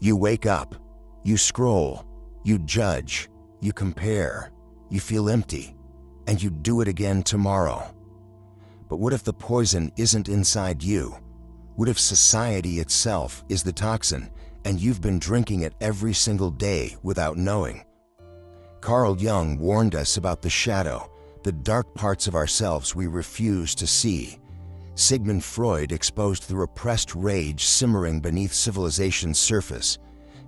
You wake up, you scroll, you judge, you compare, you feel empty, and you do it again tomorrow. But what if the poison isn't inside you? What if society itself is the toxin, and you've been drinking it every single day without knowing? Carl Jung warned us about the shadow, the dark parts of ourselves we refuse to see. Sigmund Freud exposed the repressed rage simmering beneath civilization's surface.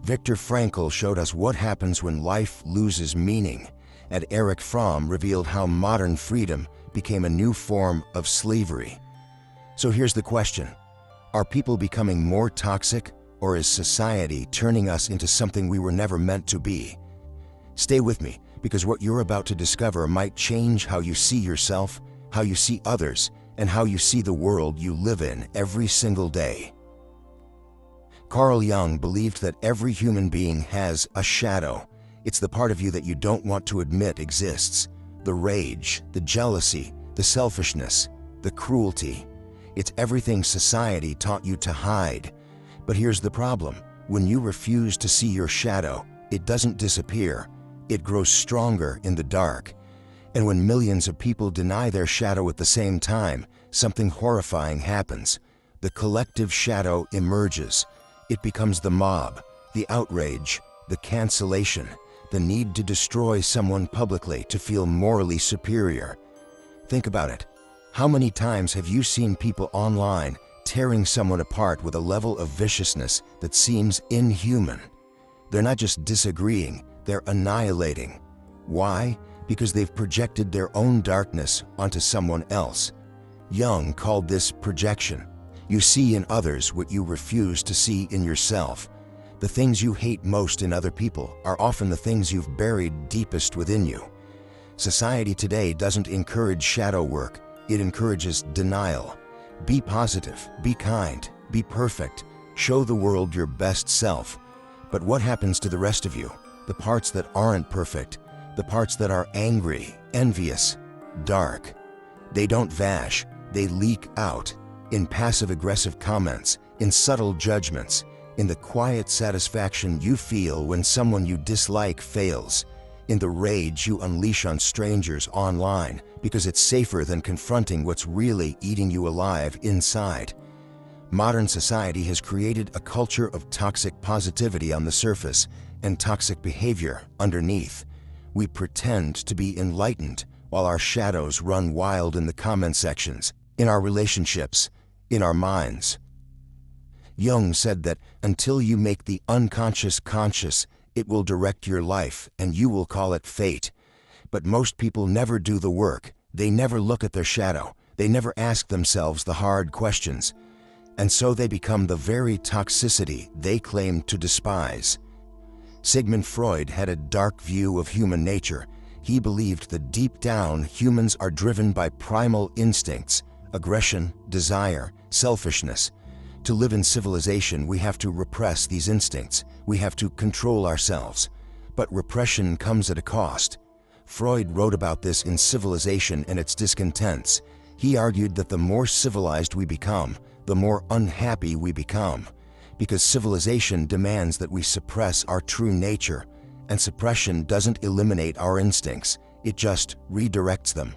Viktor Frankl showed us what happens when life loses meaning, and Erich Fromm revealed how modern freedom became a new form of slavery. So here's the question: are people becoming more toxic, or is society turning us into something we were never meant to be? Stay with me, because what you're about to discover might change how you see yourself, how you see others, and how you see the world you live in every single day. Carl Jung believed that every human being has a shadow. It's the part of you that you don't want to admit exists. The rage, the jealousy, the selfishness, the cruelty. It's everything society taught you to hide. But here's the problem: when you refuse to see your shadow, it doesn't disappear. It grows stronger in the dark. And when millions of people deny their shadow at the same time, something horrifying happens. The collective shadow emerges. It becomes the mob, the outrage, the cancellation, the need to destroy someone publicly to feel morally superior. Think about it. How many times have you seen people online tearing someone apart with a level of viciousness that seems inhuman? They're not just disagreeing, they're annihilating. Why? Because they've projected their own darkness onto someone else. Jung called this projection. You see in others what you refuse to see in yourself. The things you hate most in other people are often the things you've buried deepest within you. Society today doesn't encourage shadow work, it encourages denial. Be positive, be kind, be perfect, show the world your best self. But what happens to the rest of you? The parts that aren't perfect, the parts that are angry, envious, dark. They don't vash, they leak out in passive-aggressive comments, in subtle judgments, in the quiet satisfaction you feel when someone you dislike fails, in the rage you unleash on strangers online because it's safer than confronting what's really eating you alive inside. Modern society has created a culture of toxic positivity on the surface and toxic behavior underneath. We pretend to be enlightened while our shadows run wild in the comment sections, in our relationships, in our minds. Jung said that until you make the unconscious conscious, it will direct your life and you will call it fate. But most people never do the work. They never look at their shadow. They never ask themselves the hard questions. And so they become the very toxicity they claim to despise. Sigmund Freud had a dark view of human nature. He believed that deep down humans are driven by primal instincts, aggression, desire, selfishness. To live in civilization, we have to repress these instincts. We have to control ourselves. But repression comes at a cost. Freud wrote about this in Civilization and Its Discontents. He argued that the more civilized we become, the more unhappy we become, because civilization demands that we suppress our true nature, and suppression doesn't eliminate our instincts, it just redirects them.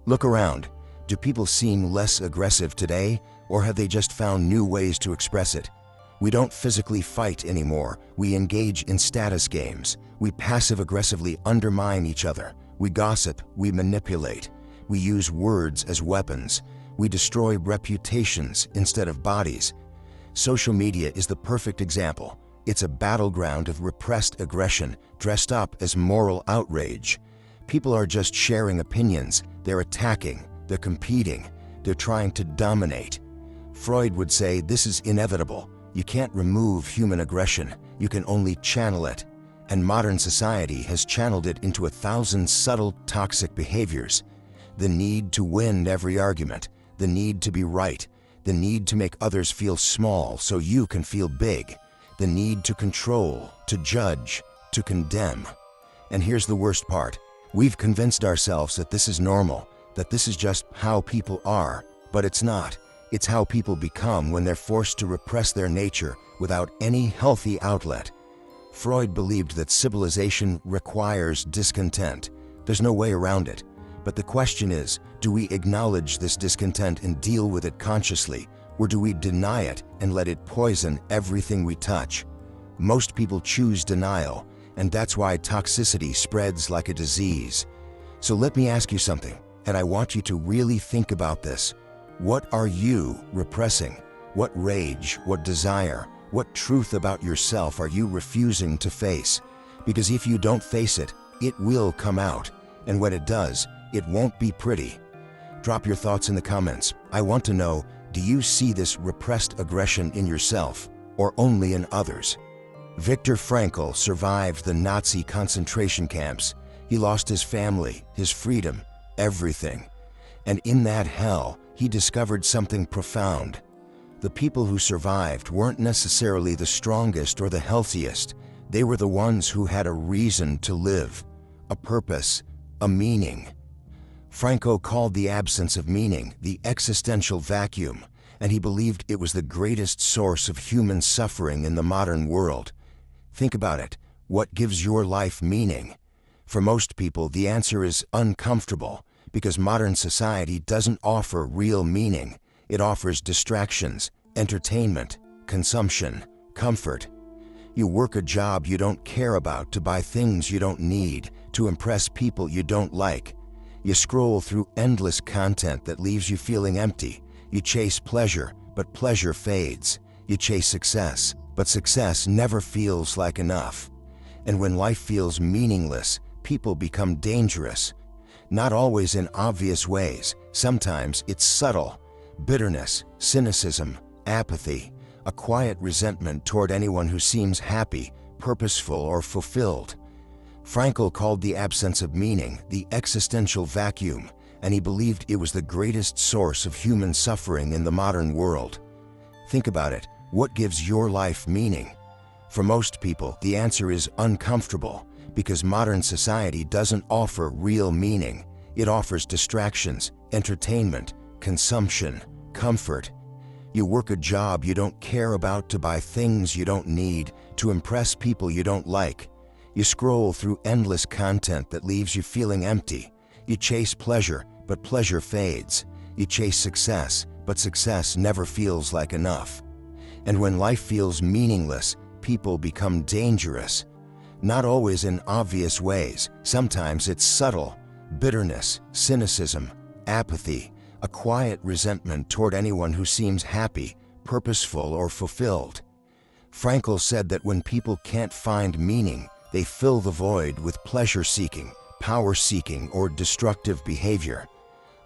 Look around. Do people seem less aggressive today, or have they just found new ways to express it? We don't physically fight anymore. We engage in status games. We passive-aggressively undermine each other. We gossip. We manipulate. We use words as weapons. We destroy reputations instead of bodies. Social media is the perfect example. It's a battleground of repressed aggression dressed up as moral outrage. People are just sharing opinions. They're attacking. They're competing. They're trying to dominate. Freud would say this is inevitable. You can't remove human aggression. You can only channel it. And modern society has channeled it into 1,000 subtle toxic behaviors. The need to win every argument. The need to be right. The need to make others feel small so you can feel big. The need to control, to judge, to condemn. And here's the worst part. We've convinced ourselves that this is normal, that this is just how people are, but it's not. It's how people become when they're forced to repress their nature without any healthy outlet. Freud believed that civilization requires discontent. There's no way around it. But the question is, do we acknowledge this discontent and deal with it consciously, or do we deny it and let it poison everything we touch? Most people choose denial, and that's why toxicity spreads like a disease. So let me ask you something, and I want you to really think about this. What are you repressing? What rage, what desire, what truth about yourself are you refusing to face? Because if you don't face it, it will come out, and when it does, it won't be pretty. Drop your thoughts in the comments. I want to know, do you see this repressed aggression in yourself, or only in others? Viktor Frankl survived the Nazi concentration camps. He lost his family, his freedom, everything. And in that hell, he discovered something profound. The people who survived weren't necessarily the strongest or the healthiest. They were the ones who had a reason to live, a purpose, a meaning. Frankl called the absence of meaning the existential vacuum, and he believed it was the greatest source of human suffering in the modern world. Think about it. What gives your life meaning? For most people, the answer is uncomfortable, because modern society doesn't offer real meaning. It offers distractions, entertainment, consumption, comfort. You work a job you don't care about to buy things you don't need, to impress people you don't like. You scroll through endless content that leaves you feeling empty. You chase pleasure, but pleasure fades. You chase success, but success never feels like enough. And when life feels meaningless, people become dangerous. Not always in obvious ways. Sometimes it's subtle. Bitterness, cynicism, apathy, a quiet resentment toward anyone who seems happy, purposeful, or fulfilled. Frankl called the absence of meaning the existential vacuum, and he believed it was the greatest source of human suffering in the modern world. Think about it. What gives your life meaning? For most people, the answer is uncomfortable, because modern society doesn't offer real meaning. It offers distractions, entertainment, consumption, comfort. You work a job you don't care about to buy things you don't need, to impress people you don't like. You scroll through endless content that leaves you feeling empty. You chase pleasure, but pleasure fades. You chase success, but success never feels like enough. And when life feels meaningless, people become dangerous. Not always in obvious ways. Sometimes it's subtle. Bitterness, cynicism, apathy, a quiet resentment toward anyone who seems happy, purposeful, or fulfilled. Frankl said that when people can't find meaning, they fill the void with pleasure-seeking, power-seeking, or destructive behavior.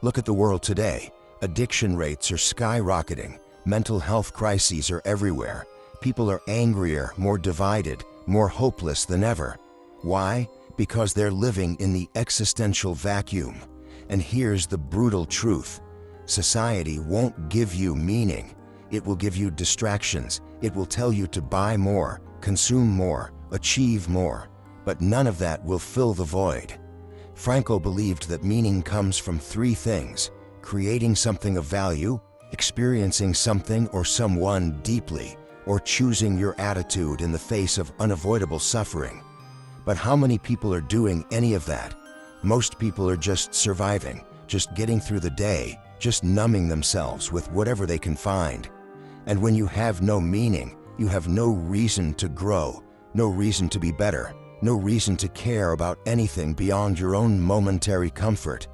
Look at the world today. Addiction rates are skyrocketing. Mental health crises are everywhere. People are angrier, more divided, more hopeless than ever. Why? Because they're living in the existential vacuum. And here's the brutal truth. Society won't give you meaning. It will give you distractions. It will tell you to buy more, consume more, achieve more. But none of that will fill the void. Frankl believed that meaning comes from three things: creating something of value, experiencing something or someone deeply, or choosing your attitude in the face of unavoidable suffering. But how many people are doing any of that? Most people are just surviving, just getting through the day, just numbing themselves with whatever they can find. And when you have no meaning, you have no reason to grow, no reason to be better, no reason to care about anything beyond your own momentary comfort.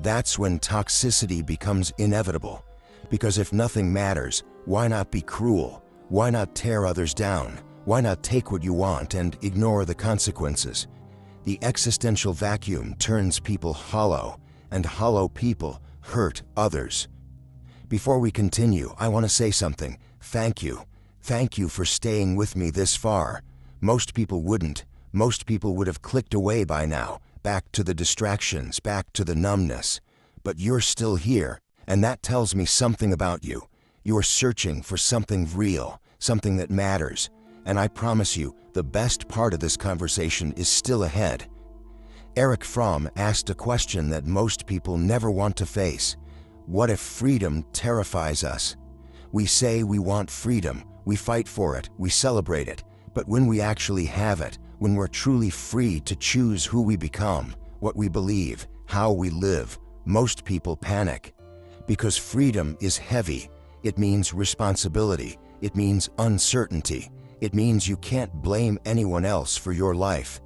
That's when toxicity becomes inevitable. Because if nothing matters, why not be cruel? Why not tear others down? Why not take what you want and ignore the consequences? The existential vacuum turns people hollow, and hollow people hurt others. Before we continue, I want to say something. Thank you. Thank you for staying with me this far. Most people wouldn't. Most people would have clicked away by now, back to the distractions, back to the numbness. But you're still here, and that tells me something about you. You are searching for something real, something that matters. And I promise you, the best part of this conversation is still ahead. Erich Fromm asked a question that most people never want to face. What if freedom terrifies us? We say we want freedom, we fight for it, we celebrate it, but when we actually have it, when we're truly free to choose who we become, what we believe, how we live, most people panic. Because freedom is heavy. It means responsibility. It means uncertainty. It means you can't blame anyone else for your life.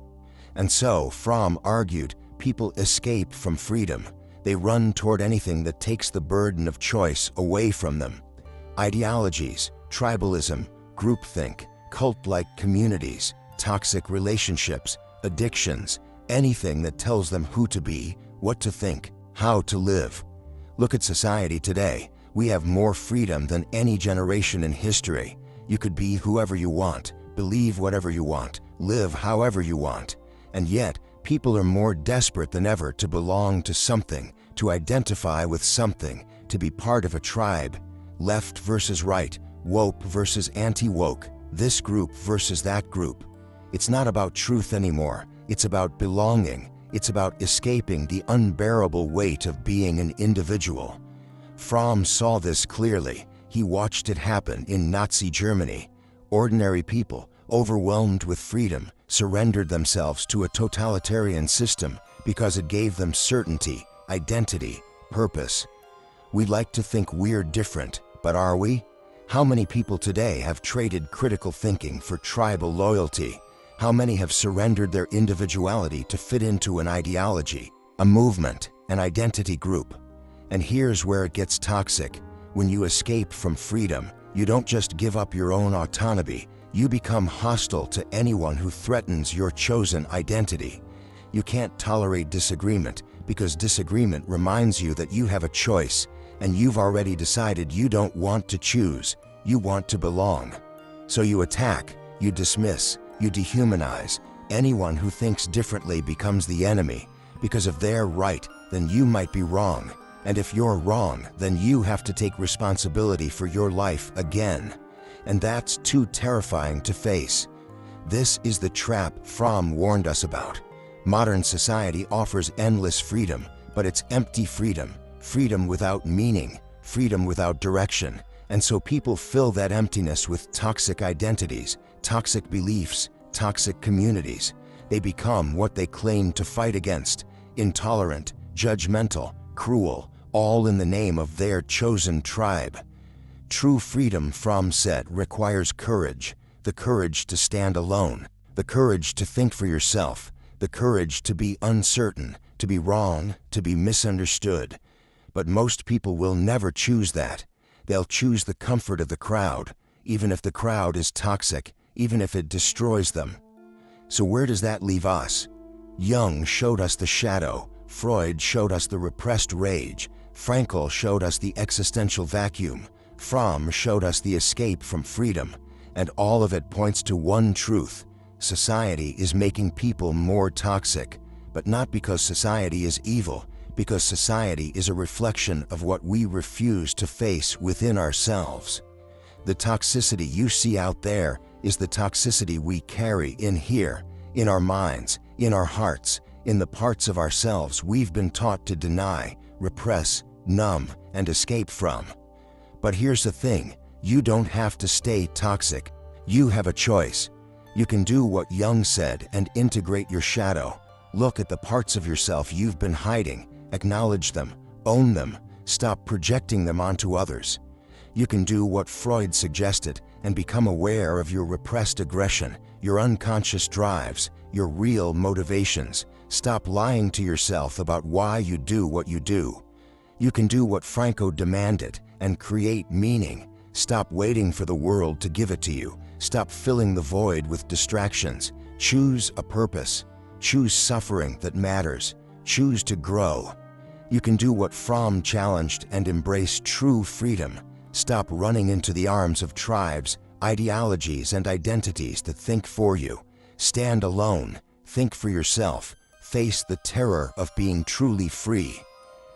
And so, Fromm argued, people escape from freedom. They run toward anything that takes the burden of choice away from them. Ideologies, tribalism, groupthink, cult-like communities, toxic relationships, addictions, anything that tells them who to be, what to think, how to live. Look at society today. We have more freedom than any generation in history. You could be whoever you want, believe whatever you want, live however you want. And yet, people are more desperate than ever to belong to something, to identify with something, to be part of a tribe. Left versus right, woke versus anti-woke, this group versus that group. It's not about truth anymore. It's about belonging. It's about escaping the unbearable weight of being an individual. Fromm saw this clearly. He watched it happen in Nazi Germany. Ordinary people, overwhelmed with freedom, surrendered themselves to a totalitarian system because it gave them certainty, identity, purpose. We like to think we're different, but are we? How many people today have traded critical thinking for tribal loyalty? How many have surrendered their individuality to fit into an ideology, a movement, an identity group? And here's where it gets toxic. When you escape from freedom, you don't just give up your own autonomy, you become hostile to anyone who threatens your chosen identity. You can't tolerate disagreement because disagreement reminds you that you have a choice, and you've already decided you don't want to choose, you want to belong. So you attack, you dismiss, you dehumanize. Anyone who thinks differently becomes the enemy, because if they're right, then you might be wrong. And if you're wrong, then you have to take responsibility for your life again. And that's too terrifying to face. This is the trap Fromm warned us about. Modern society offers endless freedom, but it's empty freedom. Freedom without meaning, freedom without direction. And so people fill that emptiness with toxic identities, toxic beliefs, toxic communities. They become what they claim to fight against: intolerant, judgmental, cruel, all in the name of their chosen tribe. True freedom, Fromm said, requires courage, the courage to stand alone, the courage to think for yourself, the courage to be uncertain, to be wrong, to be misunderstood. But most people will never choose that. They'll choose the comfort of the crowd, even if the crowd is toxic, even if it destroys them. So where does that leave us? Jung showed us the shadow, Freud showed us the repressed rage, Frankl showed us the existential vacuum, Fromm showed us the escape from freedom, and all of it points to one truth: society is making people more toxic, but not because society is evil, because society is a reflection of what we refuse to face within ourselves. The toxicity you see out there is the toxicity we carry in here, in our minds, in our hearts, in the parts of ourselves we've been taught to deny, repress, numb, and escape from. But here's the thing, you don't have to stay toxic. You have a choice. You can do what Jung said and integrate your shadow. Look at the parts of yourself you've been hiding, acknowledge them, own them, stop projecting them onto others. You can do what Freud suggested and become aware of your repressed aggression, your unconscious drives, your real motivations. Stop lying to yourself about why you do what you do. You can do what Frankl demanded and create meaning. Stop waiting for the world to give it to you. Stop filling the void with distractions. Choose a purpose. Choose suffering that matters. Choose to grow. You can do what Fromm challenged and embrace true freedom. Stop running into the arms of tribes, ideologies, and identities that think for you. Stand alone. Think for yourself. Face the terror of being truly free.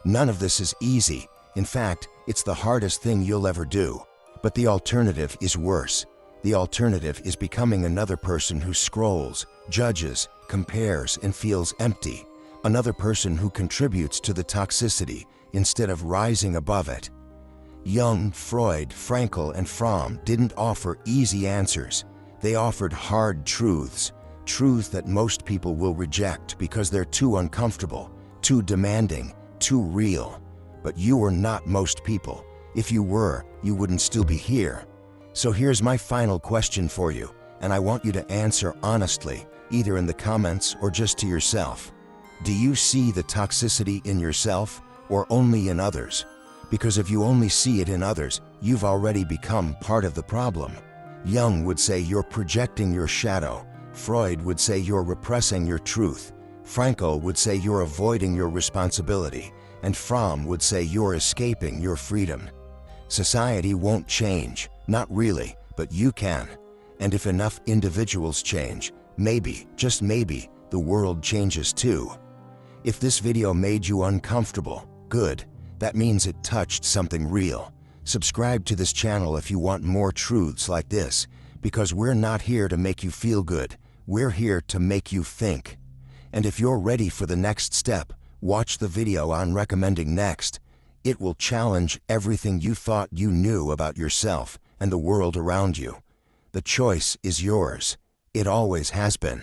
None of this is easy. In fact, it's the hardest thing you'll ever do. But the alternative is worse. The alternative is becoming another person who scrolls, judges, compares, and feels empty. another person who contributes to the toxicity instead of rising above it. Jung, Freud, Frankl, and Fromm didn't offer easy answers. They offered hard truths, truths that most people will reject because they're too uncomfortable, too demanding, too real. But you are not most people. If you were, you wouldn't still be here. So here's my final question for you, and I want you to answer honestly, either in the comments or just to yourself. Do you see the toxicity in yourself or only in others? Because if you only see it in others, you've already become part of the problem. Jung would say you're projecting your shadow. Freud would say you're repressing your truth. Frankl would say you're avoiding your responsibility. And Fromm would say you're escaping your freedom. Society won't change, not really, but you can. And if enough individuals change, maybe, just maybe, the world changes too. If this video made you uncomfortable, good. That means it touched something real. Subscribe to this channel if you want more truths like this, because we're not here to make you feel good. We're here to make you think. And if you're ready for the next step, watch the video I'm recommending next. It will challenge everything you thought you knew about yourself and the world around you. The choice is yours. It always has been.